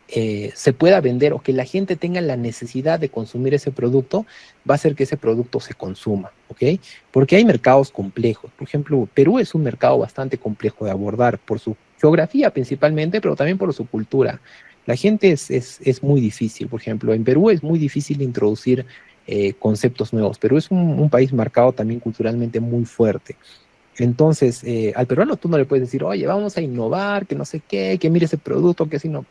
se pueda vender o que la gente tenga la necesidad de consumir ese producto, va a hacer que ese producto se consuma, ¿ok? Porque hay mercados complejos. Por ejemplo, Perú es un mercado bastante complejo de abordar por su geografía principalmente, pero también por su cultura. La gente es muy difícil. Por ejemplo, en Perú es muy difícil introducir conceptos nuevos. Perú es un país marcado también culturalmente muy fuerte. Entonces, al peruano tú no le puedes decir, oye, vamos a innovar, que no sé qué, que mire ese producto, que si no.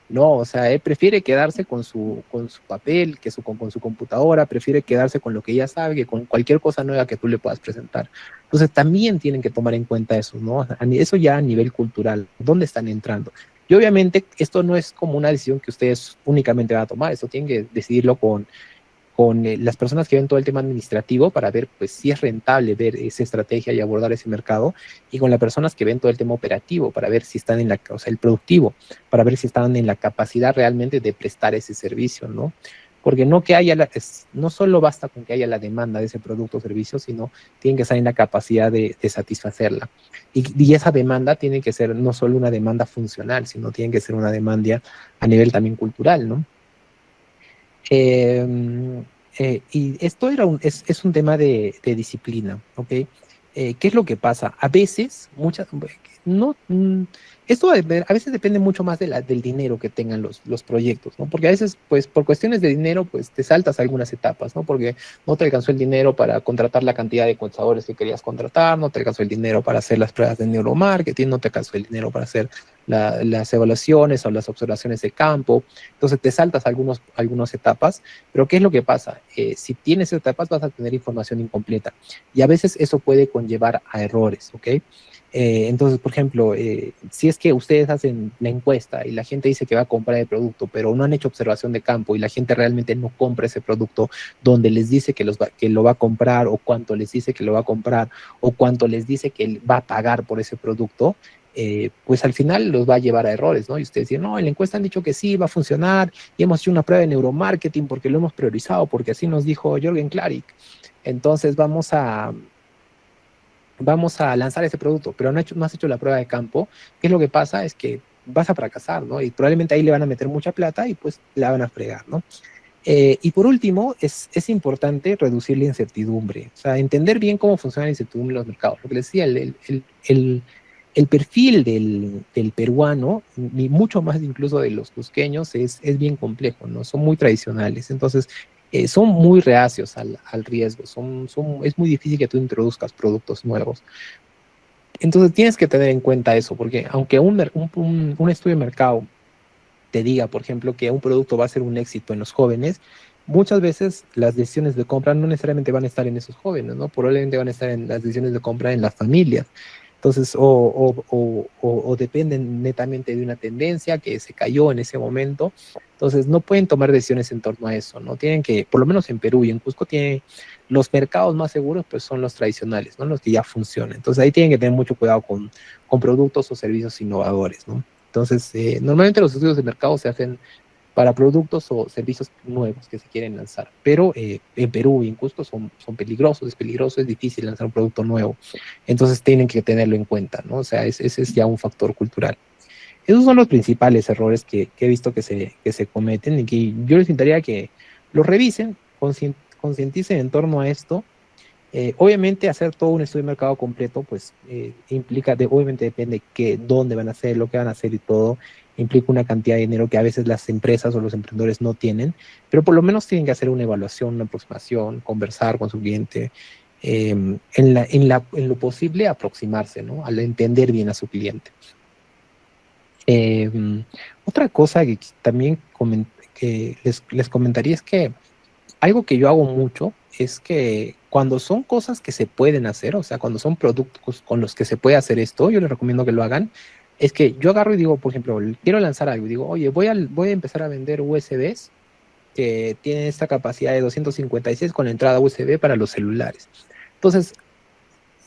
No, o sea, él prefiere quedarse con su papel, con su computadora, prefiere quedarse con lo que ya sabe, que con cualquier cosa nueva que tú le puedas presentar. Entonces, también tienen que tomar en cuenta eso, ¿no? Eso ya a nivel cultural, ¿dónde están entrando? Y obviamente esto no es como una decisión que ustedes únicamente van a tomar, esto tienen que decidirlo con las personas que ven todo el tema administrativo para ver pues si es rentable ver esa estrategia y abordar ese mercado, y con las personas que ven todo el tema operativo para ver si están en la, o sea, el productivo, para ver si están en la capacidad realmente de prestar ese servicio, ¿no? Porque no que haya no solo basta con que haya la demanda de ese producto o servicio, sino tienen que estar en la capacidad de satisfacerla. Y esa demanda tiene que ser no solo una demanda funcional, sino tiene que ser una demanda a nivel también cultural, ¿no? Eh, y esto es un tema de disciplina, ¿ok? ¿Qué es lo que pasa? A veces, no, esto a veces depende mucho más del dinero que tengan los proyectos, ¿no? Porque a veces, pues, por cuestiones de dinero, pues, te saltas algunas etapas, ¿no? Porque no te alcanzó el dinero para contratar la cantidad de contadores que querías contratar, no te alcanzó el dinero para hacer las pruebas de neuromarketing, no te alcanzó el dinero para hacer las evaluaciones o las observaciones de campo. Entonces te saltas algunas etapas, pero ¿qué es lo que pasa? Si tienes etapas vas a tener información incompleta y a veces eso puede conllevar a errores, ¿ok? Entonces, por ejemplo, si es que ustedes hacen la encuesta y la gente dice que va a comprar el producto, pero no han hecho observación de campo y la gente realmente no compra ese producto donde les dice que lo va a comprar, o cuánto les dice que lo va a comprar, o cuánto les dice que va a pagar por ese producto, pues al final los va a llevar a errores, ¿no? Y ustedes dicen, no, en la encuesta han dicho que sí, va a funcionar, y hemos hecho una prueba de neuromarketing porque lo hemos priorizado, porque así nos dijo Jorgen Klarik. Entonces vamos a lanzar ese producto, pero no has hecho la prueba de campo. ¿Qué es lo que pasa? Es que vas a fracasar, ¿no? Y probablemente ahí le van a meter mucha plata y pues la van a fregar, ¿no? Y por último, es importante reducir la incertidumbre, o sea, entender bien cómo funciona la incertidumbre en los mercados. Lo que les decía, el perfil del peruano, y mucho más incluso de los cusqueños, es bien complejo, ¿no? Son muy tradicionales, entonces son muy reacios al riesgo, es muy difícil que tú introduzcas productos nuevos. Entonces tienes que tener en cuenta eso, porque aunque un estudio de mercado te diga, por ejemplo, que un producto va a ser un éxito en los jóvenes, muchas veces las decisiones de compra no necesariamente van a estar en esos jóvenes, ¿no? Probablemente van a estar en las decisiones de compra en las familias. Entonces, o dependen netamente de una tendencia que se cayó en ese momento. Entonces, no pueden tomar decisiones en torno a eso, ¿no? Tienen que, por lo menos en Perú y en Cusco, los mercados más seguros, pues son los tradicionales, ¿no? Los que ya funcionan. Entonces, ahí tienen que tener mucho cuidado con productos o servicios innovadores, ¿no? Entonces, normalmente los estudios de mercado se hacen para productos o servicios nuevos que se quieren lanzar, pero en Perú y en Cusco son peligrosos, es peligroso, es difícil lanzar un producto nuevo, entonces tienen que tenerlo en cuenta, ¿no? O sea, ese es ya un factor cultural. Esos son los principales errores que he visto que se cometen, y que yo les invitaría que los revisen, concienticen en torno a esto. Obviamente hacer todo un estudio de mercado completo, pues implica, obviamente depende dónde van a hacer, lo que van a hacer y todo, implica una cantidad de dinero que a veces las empresas o los emprendedores no tienen, pero por lo menos tienen que hacer una evaluación, una aproximación, conversar con su cliente, en lo posible aproximarse, ¿no? Al entender bien a su cliente. Eh, Otra cosa que también que les comentaría es que algo que yo hago mucho es que cuando son cosas que se pueden hacer, o sea, cuando son productos con los que se puede hacer esto, yo les recomiendo que lo hagan. Es que yo agarro y digo, por ejemplo, quiero lanzar algo y digo, oye, voy a empezar a vender USBs que tienen esta capacidad de 256 con la entrada USB para los celulares. Entonces,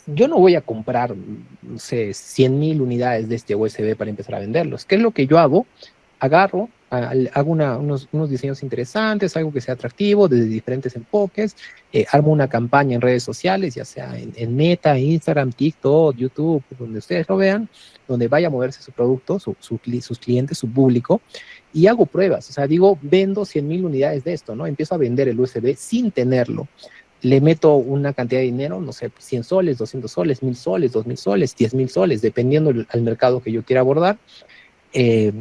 yo no voy a comprar, no sé, 100.000 unidades de este USB para empezar a venderlos. ¿Qué es lo que yo hago? Agarro, hago unos diseños interesantes, algo que sea atractivo, desde diferentes enfoques, armo una campaña en redes sociales, ya sea en Meta, Instagram, TikTok, YouTube, donde ustedes lo vean, donde vaya a moverse su producto, sus clientes, su público, y hago pruebas. O sea, digo, vendo 100.000 unidades de esto, ¿no? Empiezo a vender el USB sin tenerlo. Le meto una cantidad de dinero, no sé, 100 soles, 200 soles, 1.000 soles, 2.000 soles, 10.000 soles, dependiendo al mercado que yo quiera abordar, eh,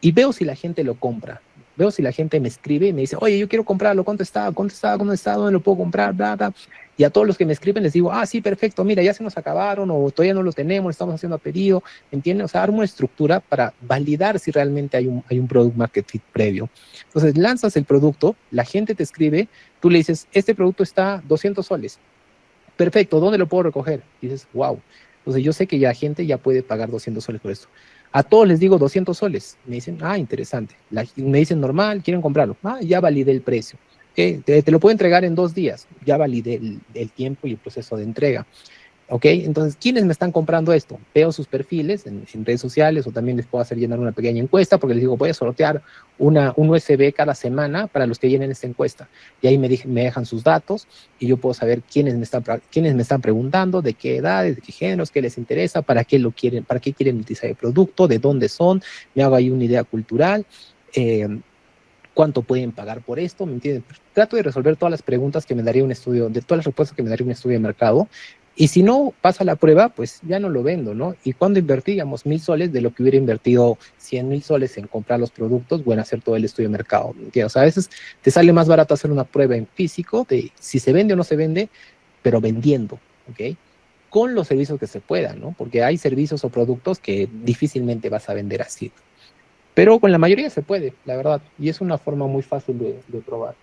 y veo si la gente lo compra. veo si la gente me escribe y me dice, oye, yo quiero comprarlo, ¿cuánto está? ¿Cuánto está? ¿Dónde está? ¿Dónde lo puedo comprar? Bla, bla. Y a todos los que me escriben les digo, ah, sí, perfecto, mira, ya se nos acabaron o todavía no lo tenemos, estamos haciendo a pedido, ¿entiendes? O sea, armo una estructura para validar si realmente hay un product market fit previo. Entonces, lanzas el producto, la gente te escribe, tú le dices, este producto está 200 soles. Perfecto, ¿dónde lo puedo recoger? Y dices, wow. Entonces, yo sé que ya la gente ya puede pagar 200 soles por esto. A todos les digo 200 soles. Me dicen, ah, interesante. Me dicen normal, quieren comprarlo. Ah, ya validé el precio. Te lo puedo entregar en 2 días. Ya validé el tiempo y el proceso de entrega. ¿Ok? Entonces, ¿quiénes me están comprando esto? Veo sus perfiles en redes sociales o también les puedo hacer llenar una pequeña encuesta porque les digo, voy a sortear un USB cada semana para los que llenen esta encuesta. Y ahí me dejan sus datos y yo puedo saber quiénes me están preguntando, de qué edades, de qué géneros, qué les interesa, para qué lo quieren, para qué quieren utilizar el producto, de dónde son. Me hago ahí una idea cultural. ¿Cuánto pueden pagar por esto? ¿Me entienden? Trato de resolver todas las preguntas que me daría un estudio, de todas las respuestas que me daría un estudio de mercado. Y si no pasa la prueba, pues ya no lo vendo, ¿no? Y cuando invertíamos 1.000 soles de lo que hubiera invertido 100.000 soles en comprar los productos o en hacer todo el estudio de mercado, ¿me entiendes? O sea, a veces te sale más barato hacer una prueba en físico de si se vende o no se vende, pero vendiendo, ¿ok? Con los servicios que se puedan, ¿no? Porque hay servicios o productos que difícilmente vas a vender así. Pero con la mayoría se puede, la verdad. Y es una forma muy fácil de probar.